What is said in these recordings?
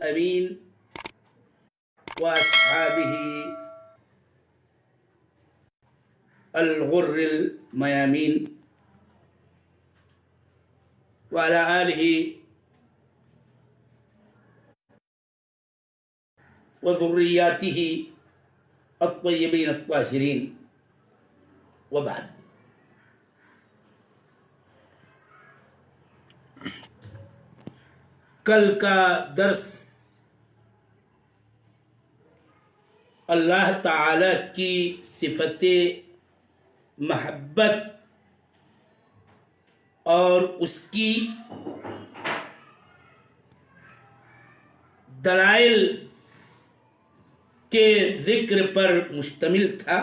الأمين وأصحابه الغر الميامين وعلى آله وذرياته الطيبين الطاهرين وبعد. کل کا درس اللہ تعالی کی صفت محبت اور اس کی دلائل کے ذکر پر مشتمل تھا،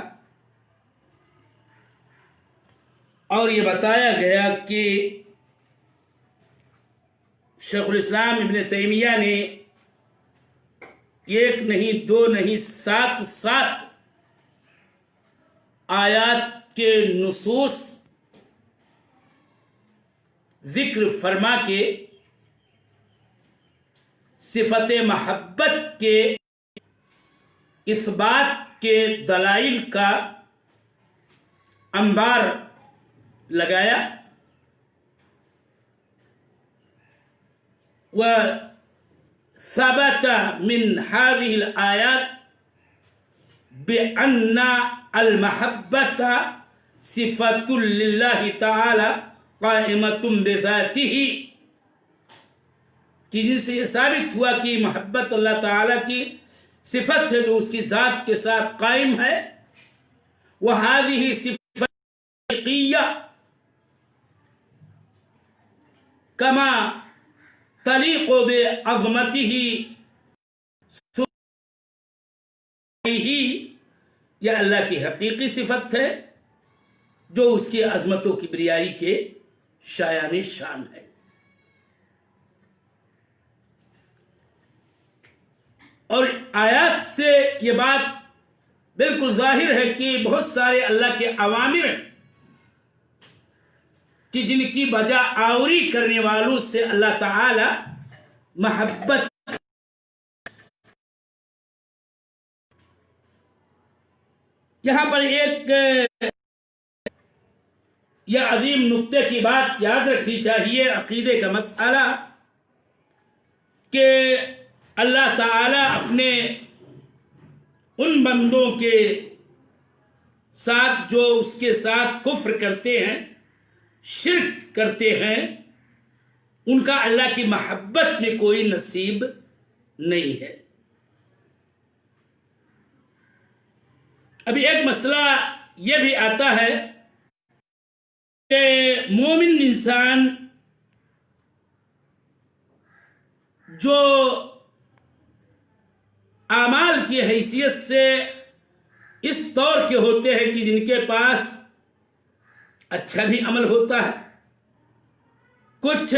اور یہ بتایا گیا کہ شیخ الاسلام ابن تیمیہ نے ایک نہیں دو نہیں سات آیات کے نصوص ذکر فرما کے صفت محبت کے اثبات کے دلائل کا انبار لگایا، وثبت من هذه الآيات بأن المحبة صفة لله تعالى قائمة بذاته، کہ جن سے یہ ثابت ہوا کہ محبت اللہ تعالیٰ کی صفت ہے جو اس کی ذات کے ساتھ قائم ہے، وهذه صفة حقیقیہ كما تلیق بعظمتہ، یہ اللہ کی حقیقی صفت ہے جو اس کی عظمت و کبریائی کے شایان شان ہے۔ اور آیات سے یہ بات بالکل ظاہر ہے کہ بہت سارے اللہ کے اوامر ہیں کہ جن کی بجا آوری کرنے والوں سے اللہ تعالی محبت۔ یہاں پر ایک یہ عظیم نقطے کی بات یاد رکھنی چاہیے، عقیدے کا مسئلہ، کہ اللہ تعالی اپنے ان بندوں کے ساتھ جو اس کے ساتھ کفر کرتے ہیں، شرک کرتے ہیں، ان کا اللہ کی محبت میں کوئی نصیب نہیں ہے۔ ابھی ایک مسئلہ یہ بھی آتا ہے کہ مومن انسان جو اعمال کی حیثیت سے اس طور کے ہوتے ہیں کہ جن کے پاس اچھا بھی عمل ہوتا ہے، کچھ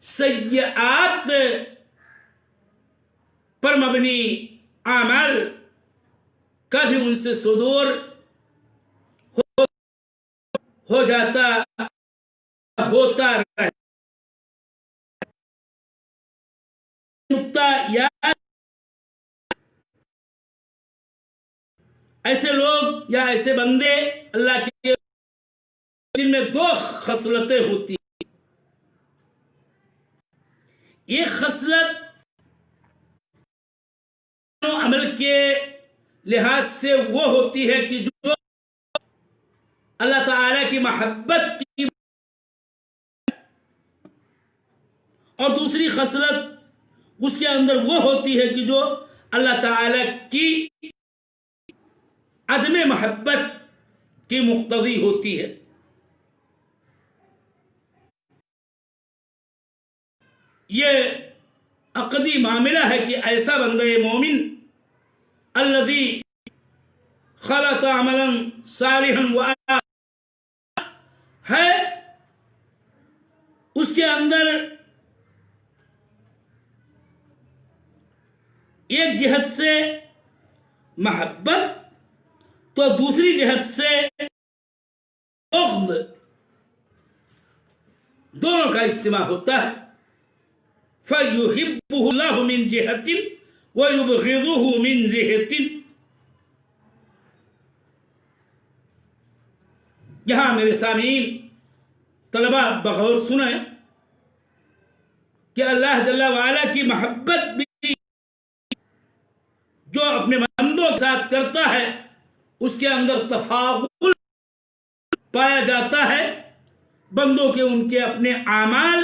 سیئات پر مبنی اعمال کا بھی ان سے صدور ہو جاتا ہوتا رہتا۔ نقطہ یاد، ایسے لوگ یا ایسے بندے اللہ کے جن میں دو خصلتیں ہوتی ہیں۔ ایک خصلت عمل کے لحاظ سے وہ ہوتی ہے کہ جو اللہ تعالی کی محبت کی، اور دوسری خصلت اس کے اندر وہ ہوتی ہے کہ جو اللہ تعالی کی عدم محبت کی مقتضی ہوتی ہے۔ یہ عقدی معاملہ ہے کہ ایسا بندہ مومن الذی خلط عملا صالحا ہے، اس کے اندر ایک جہت سے محبت تو دوسری جہت سے بغض، دونوں کا اجتماع ہوتا ہے۔ فَيُحِبُّهُ اللَّهُ مِنْ جِهَةٍ وَيُبْغِضُهُ مِنْ جِهَةٍ۔ یہاں میرے سامعین طلبہ بغور سنیں کہ اللہ جل وعلا کی محبت بھی جو اپنے بندوں کے ساتھ کرتا ہے اس کے اندر تفاضل پایا جاتا ہے، بندوں کے ان کے اپنے اعمال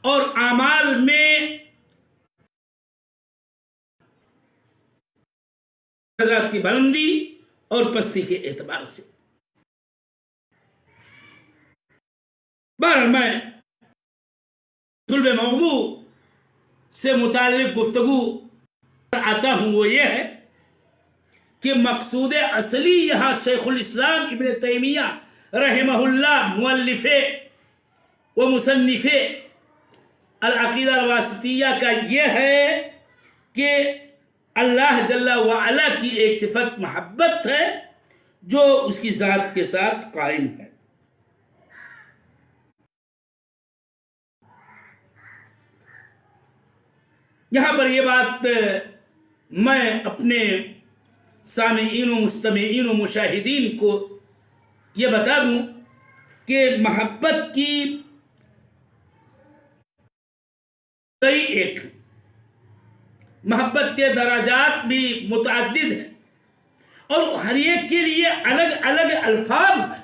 اور اعمال میں درجات کی بلندی اور پستی کے اعتبار سے۔ بہرحال میں صلب موضوع سے متعلق گفتگو آتا ہوں، وہ یہ ہے کہ مقصود اصلی یہاں شیخ الاسلام ابن تیمیہ رحمہ اللہ مؤلف و مصنف العقیدہ الواسطیہ کا یہ ہے کہ اللہ جل وعلا کی ایک صفت محبت ہے جو اس کی ذات کے ساتھ قائم ہے۔ یہاں پر یہ بات میں اپنے سامعین و مستمعین و مشاہدین کو یہ بتا دوں کہ محبت کی کئی ایک محبت کے درجات بھی متعدد ہیں اور ہر ایک کے لیے الگ الگ الفاظ ہیں،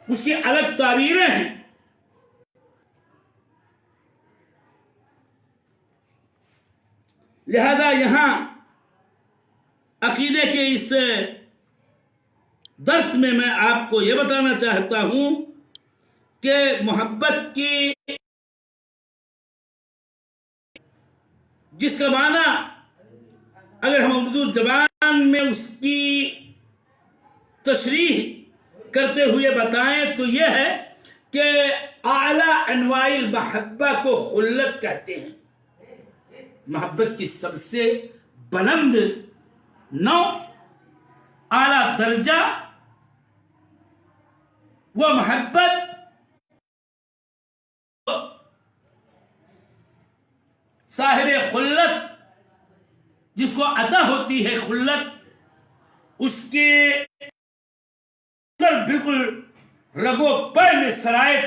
اس کی الگ تعبیریں ہیں۔ لہذا یہاں عقیدے کے اس درس میں آپ کو یہ بتانا چاہتا ہوں کہ محبت کی جس کا معنی اگر ہم اردو زبان میں اس کی تشریح کرتے ہوئے بتائیں تو یہ ہے کہ اعلیٰ انواع المحبہ کو خلت کہتے ہیں۔ محبت کی سب سے بلند نوع، اعلیٰ درجہ وہ محبت صاحب خلت جس کو عطا ہوتی ہے خلت، اس کے بالکل رگو پے میں سرایت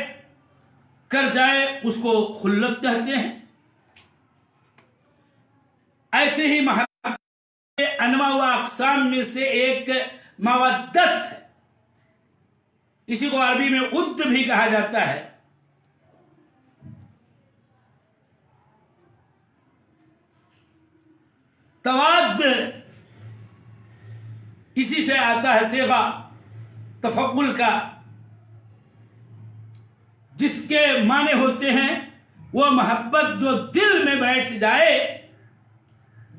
کر جائے اس کو خلت کہتے ہیں۔ ایسے ہی محبت کے انواع و اقسام میں سے ایک مودت ہے، اسی کو عربی میں ود بھی کہا جاتا ہے۔ تواد اسی سے آتا ہے صیغہ تفضل کا، جس کے معنی ہوتے ہیں وہ محبت جو دل میں بیٹھ جائے،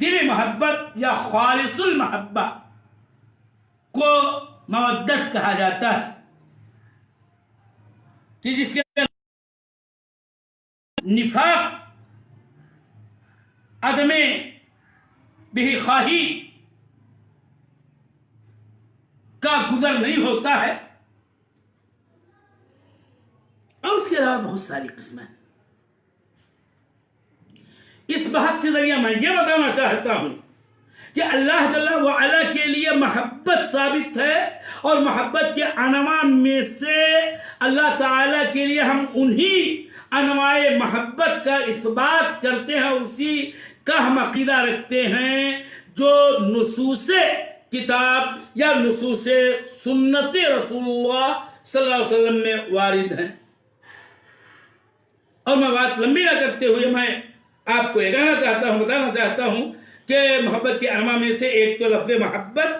دل محبت یا خالص المحبہ کو مودت کہا جاتا ہے، کہ جس کے نفاق، عدم بے خواہی کا گزر نہیں ہوتا ہے، اور اس کے علاوہ بہت ساری قسمیں۔ اس بحث کے ذریعے میں یہ بتانا چاہتا ہوں کہ اللہ جل وعلا کے لیے محبت ثابت ہے، اور محبت کے انواع میں سے اللہ تعالیٰ کے لیے ہم انہی انواع محبت کا اثبات کرتے ہیں، اسی کا ہم عقیدہ رکھتے ہیں جو نصوص کتاب یا نصوص سنت رسول اللہ صلی اللہ علیہ وسلم میں وارد ہیں۔ اور میں بات لمبی نہ کرتے ہوئے میں آپ کو یہ کہنا چاہتا ہوں، بتانا چاہتا ہوں کہ محبت کے انواع میں سے ایک تو لفظ محبت،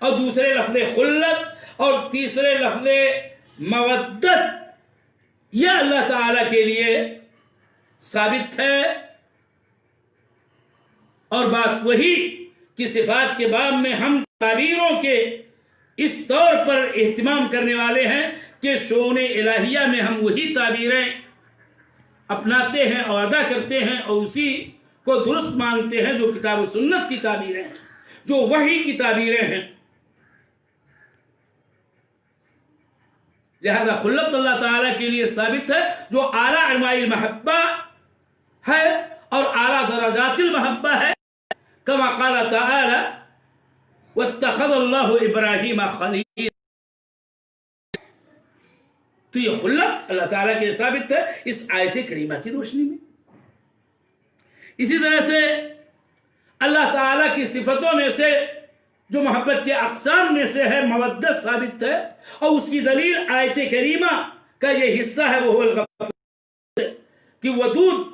اور دوسرے لفظ خلت، اور تیسرے لفظ مودت، یہ اللہ تعالیٰ کے لیے ثابت ہے۔ اور بات وہی کہ صفات کے باب میں ہم تعبیروں کے اس طور پر اہتمام کرنے والے ہیں کہ شؤون الہیہ میں ہم وہی تعبیریں اپناتے ہیں اور ادا کرتے ہیں، اور اسی کو درست مانتے ہیں جو کتاب و سنت کی تعبیریں ہیں، جو وحی کی تعبیریں ہیں۔ لہذا خلت اللہ تعالیٰ کے لیے ثابت ہے، جو اعلیٰ انواع المحبہ ذات المحبہ ہے، کما قال تعالی واتخذ اللہ ابراہیم خلیل. تو یہ خلت اللہ تعالیٰ کے ثابت ہے اس آیت کریمہ کی روشنی میں. اسی طرح سے اللہ تعالیٰ کی صفتوں میں سے جو محبت کے اقسام میں سے ہے مودت ثابت ہے، اور اس کی دلیل آیت کریمہ کا یہ حصہ ہے وہ الغفور، کہ ودود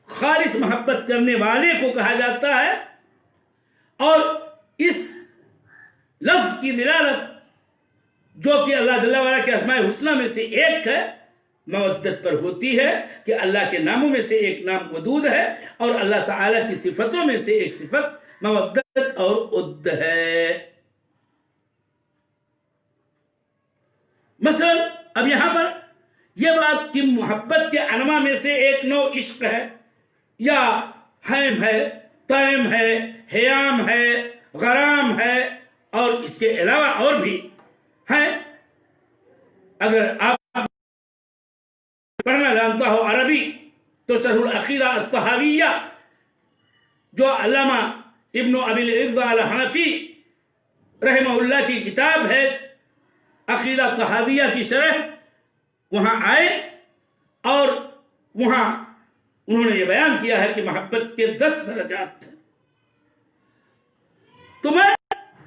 خالص محبت کرنے والے کو کہا جاتا ہے. اور اس لفظ کی دلالت جو کہ اللہ جل وعلا کے اسماء الحسنی میں سے ایک ہے مودت پر ہوتی ہے، کہ اللہ کے ناموں میں سے ایک نام ودود ہے، اور اللہ تعالیٰ کی صفتوں میں سے ایک صفت مودت اور ود ہے. مثلا اب یہاں پر یہ بات کہ محبت کے انواع میں سے ایک نوع عشق ہے، یا حیم ہے، تیم ہے، حیام ہے، غرام ہے، اور اس کے علاوہ اور بھی ہیں. اگر آپ پڑھنا جانتا ہو عربی تو شرح العقیدہ الطحاویہ جو علامہ ابن ابی العز الحنفی رحمہ اللہ کی کتاب ہے عقیدہ طحاویہ کی شرح، وہاں آئے اور وہاں انہوں نے یہ بیان کیا ہے کہ محبت کے 10 درجات ہیں. تو میں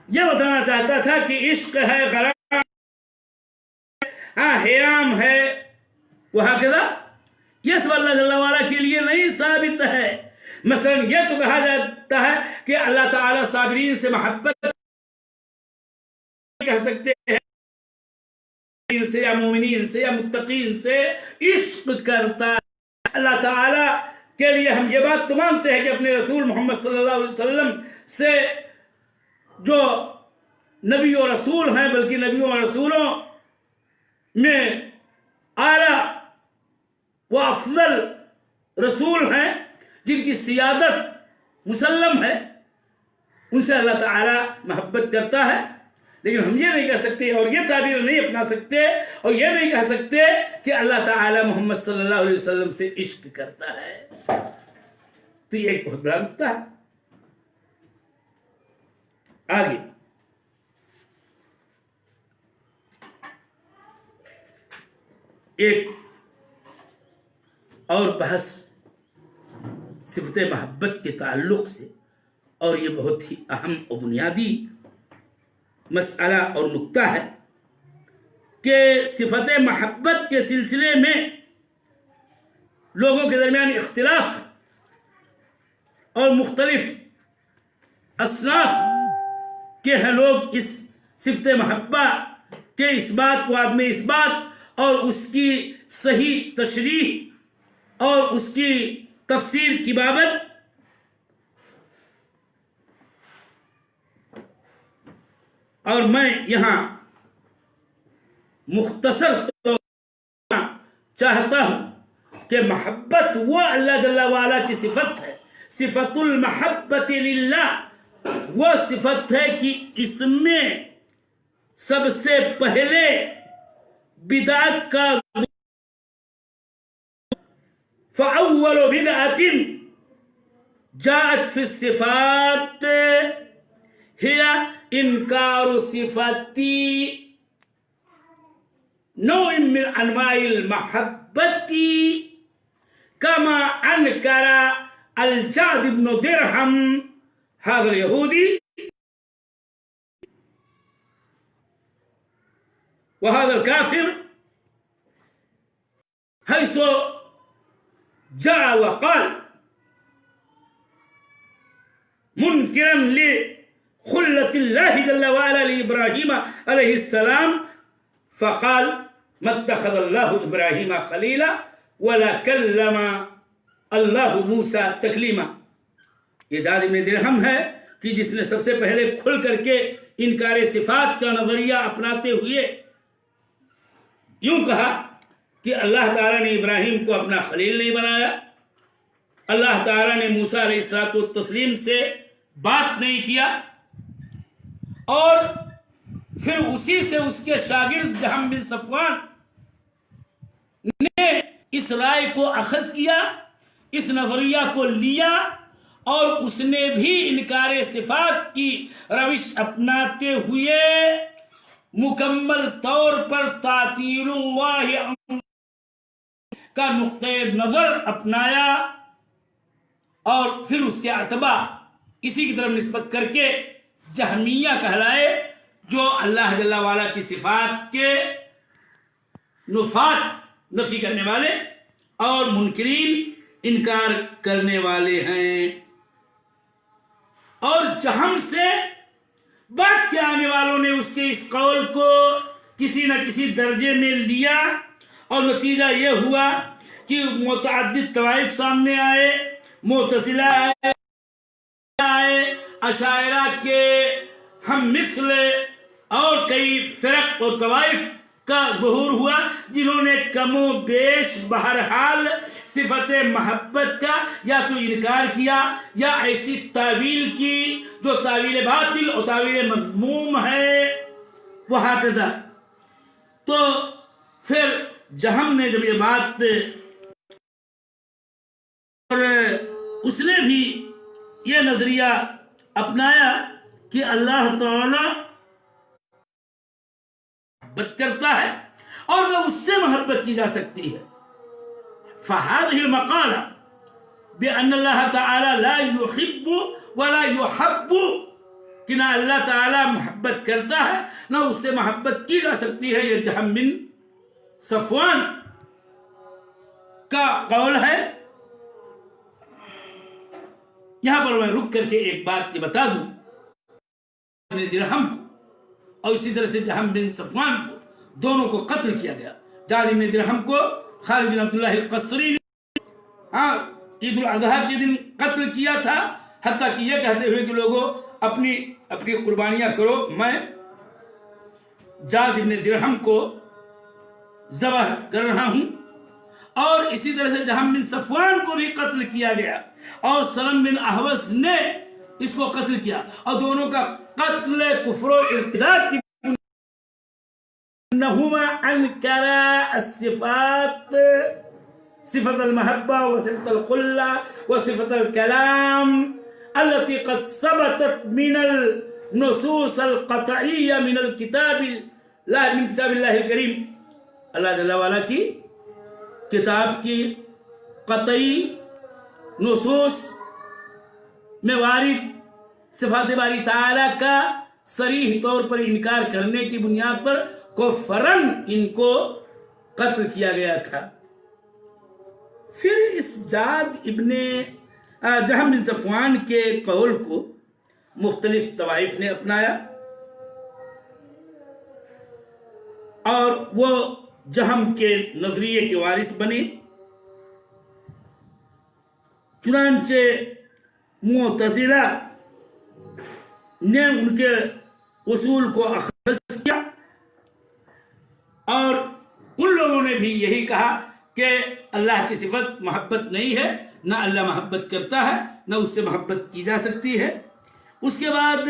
یہ بتانا چاہتا تھا کہ عشق ہے، غرام حیام ہے، وہکذا یہ سب اللہ جل وعلا کے لیے نہیں ثابت ہے. مثلا یہ تو کہا جاتا ہے کہ اللہ تعالیٰ صابرین سے محبت کہہ سکتے ہیں، سے یا مومنین سے یا متقین سے عشق کرتا ہے. اللہ تعالیٰ کے لیے ہم یہ بات تو مانتے ہیں کہ اپنے رسول محمد صلی اللہ علیہ وسلم سے جو نبی و رسول ہیں، بلکہ نبیوں و رسولوں میں اعلیٰ و افضل رسول ہیں جن کی سیادت مسلم ہے، ان سے اللہ تعالیٰ محبت کرتا ہے. لیکن ہم یہ نہیں کہہ سکتے اور یہ تعبیر نہیں اپنا سکتے اور یہ نہیں کہہ سکتے کہ اللہ تعالیٰ محمد صلی اللہ علیہ وسلم سے عشق کرتا ہے. تو یہ ایک بہت بڑا نقطہ ہے. آگے ایک اور بحث صفت محبت کے تعلق سے، اور یہ بہت ہی اہم و بنیادی مسئلہ اور نقطہ ہے کہ صفت محبت کے سلسلے میں لوگوں کے درمیان اختلاف اور مختلف اصناف کے ہیں لوگ اس صفت محبت کے اس بات کو عدم اس بات اور اس کی صحیح تشریح اور اس کی تفسیر کی بابت. اور میں یہاں مختصر چاہتا ہوں کہ محبت وہ اللہ جل وعلا کی صفت ہے، صفت المحبت للہ وہ صفت ہے کہ اس میں سب سے پہلے بدعت کا فَأَوَّلُ بِدْعَةٍ جَاءَتْ فِي الصِّفَاتِ هِيَ إِنْكَارُ صِفَةِ نوع من أنواع المحبة كما أنكر الجعد بن درهم هذا اليهودي وهذا الكافر حيث جاء وقال منكرا لخلة الله جل وعلا لإبراهيم عليه السلام فقال ما اتخذ الله إبراهيم خليلا ولا كلم الله موسى تكليما. یہ جعد بن درہم ہے کہ جس نے سب سے پہلے کھل کر کے انکار صفات کا نظریہ اپناتے ہوئے یوں کہا کہ اللہ تعالیٰ نے ابراہیم کو اپنا خلیل نہیں بنایا، اللہ تعالیٰ نے موسیٰ علیہ الصلوۃ والتسلیم سے بات نہیں کیا، اور پھر اسی سے اس کے شاگرد جہم بن صفوان نے اس رائے کو اخذ کیا، اس نظریہ کو لیا اور اس نے بھی انکار صفات کی روش اپناتے ہوئے مکمل طور پر تعطیل اللہ کا نقطۂ نظر اپنایا، اور پھر اس کے اتباع اسی کی طرف نسبت کر کے جہمیہ کہلائے، جو اللہ جل وعلا کی صفات کے نفات نفی کرنے والے اور منکرین انکار کرنے والے ہیں۔ اور جہم سے بعد کے آنے والوں نے اس کے اس قول کو کسی نہ کسی درجے میں لیا، اور نتیجہ یہ ہوا کہ متعدد طوائف سامنے آئے، معتزلہ آئے، اشاعرہ کے ہم مثل اور کئی فرق اور طوائف کا ظہور ہوا، جنہوں نے کم و بیش بہرحال صفت محبت کا یا تو انکار کیا یا ایسی تعویل کی جو تعویل باطل اور تعویل مذموم ہے، وہکذا۔ تو پھر جہم نے جب یہ بات، اور اس نے بھی یہ نظریہ اپنایا کہ اللہ تعالی محبت کرتا ہے اور نہ اس سے محبت کی جا سکتی ہے، فهذه المقالة بأن الله تعالی لا يحب ولا يحب، کہ نہ اللہ تعالی محبت کرتا ہے نہ اس سے محبت کی جا سکتی ہے، یہ جہم بن صفوان کا قول ہے۔ یہاں پر میں رک کر کے ایک بات کی بتا دوں، ابن درہم اور اسی طرح سے جہم بن صفوان کو دونوں کو قتل کیا گیا۔ جعد بن درہم کو خالد بن عبداللہ القصری نے عید الاضحیٰ کے دن قتل کیا تھا، حتیٰ کہ یہ کہتے ہوئے کہ لوگوں اپنی قربانیاں کرو، میں جعد بن درہم کو ذبح کر رہا ہوں۔ اور اسی طرح سے جہم بن صفوان کو بھی قتل کیا گیا، اور سلم بن احوص نے اس کو قتل کیا، اور دونوں کا قتل کفر و ارتداد کی انہما انکرا الصفات، صفت المحبہ وصفت القلہ وصفت الکلام التي قد ثبتت من النصوص القطعیہ من کتاب اللہ الکریم، اللہ جل وعلا کی کتاب کی قطعی نصوص میں وارد صفات باری تعالیٰ کا صریح طور پر انکار کرنے کی بنیاد پر کفرن ان کو قتل کیا گیا تھا۔ پھر اس جہم بن صفوان کے قول کو مختلف طوائف نے اپنایا، اور وہ جہم کے نظریے کے وارث بنے۔ چنانچہ معتزلہ نے ان کے اصول کو اخذ کیا، اور ان لوگوں نے بھی یہی کہا کہ اللہ کی صفت محبت نہیں ہے، نہ اللہ محبت کرتا ہے نہ اس سے محبت کی جا سکتی ہے۔ اس کے بعد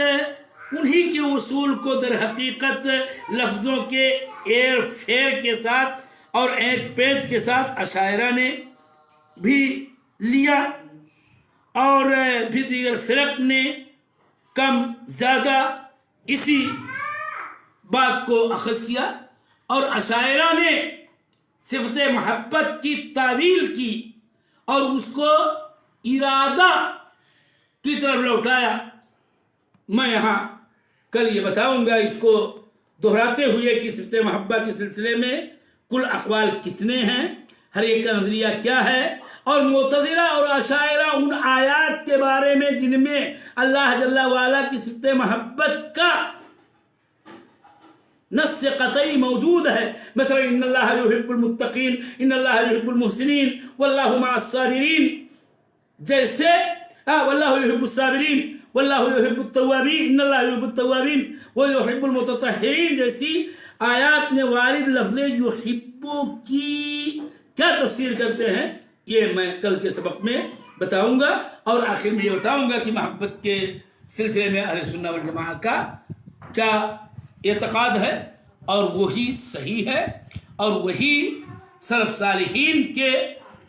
انہی کے اصول کو در حقیقت لفظوں کے ایر فیر کے ساتھ اور اینچ پیچ کے ساتھ اشاعرہ نے بھی لیا، اور بھی دیگر فرق نے کم زیادہ اسی بات کو اخذ کیا، اور اشاعرہ نے صفت محبت کی تعویل کی اور اس کو ارادہ کی طرف لوٹایا۔ میں یہاں کل یہ بتاؤں گا اس کو دہراتے ہوئے کہ صفت محبت کے سلسلے میں کل اقوال کتنے ہیں، ہر ایک کا نظریہ کیا ہے، اور معتزلہ اور اشاعرہ ان آیات کے بارے میں جن میں اللہ جل وعلا کی صفت محبت کا نص قطعی موجود ہے، مثلا ان اللہ یحب المتقین، ان اللہ یحب المحسنین، واللہ مع الصابرین، جیسے واللہ یحب الصابرین واللہ یحب التوابین، ان اللہ یحب التوابین ویحب المتطہرین جیسی آیات میں وارد لفظ یحبو کی کیا تفسیر کرتے ہیں، یہ میں کل کے سبق میں بتاؤں گا، اور آخر میں یہ بتاؤں گا کہ محبت کے سلسلے میں اہل سنہ والجماعہ کا کیا اعتقاد ہے، اور وہی صحیح ہے، اور وہی سلف صالحین کے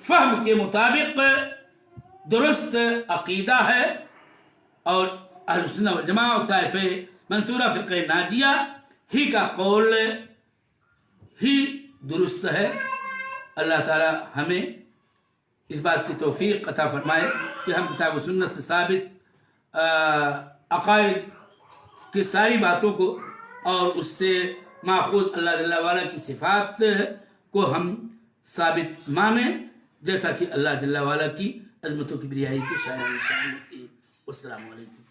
فہم کے مطابق درست عقیدہ ہے اور اہل سنت والجماعہ اور طائفہ منصورہ فرقہ ناجیہ ہی کا قول ہی درست ہے۔ اللہ تعالی ہمیں اس بات کی توفیق عطا فرمائے کہ ہم کتاب و سنت سے ثابت عقائد کی ساری باتوں کو اور اس سے ماخوذ اللہ جل وعلا کی صفات کو ہم ثابت مانیں، جیسا کہ اللہ جل وعلا کی عظمت و کبریائی کی شان ہوتی ہے۔ السلام علیکم۔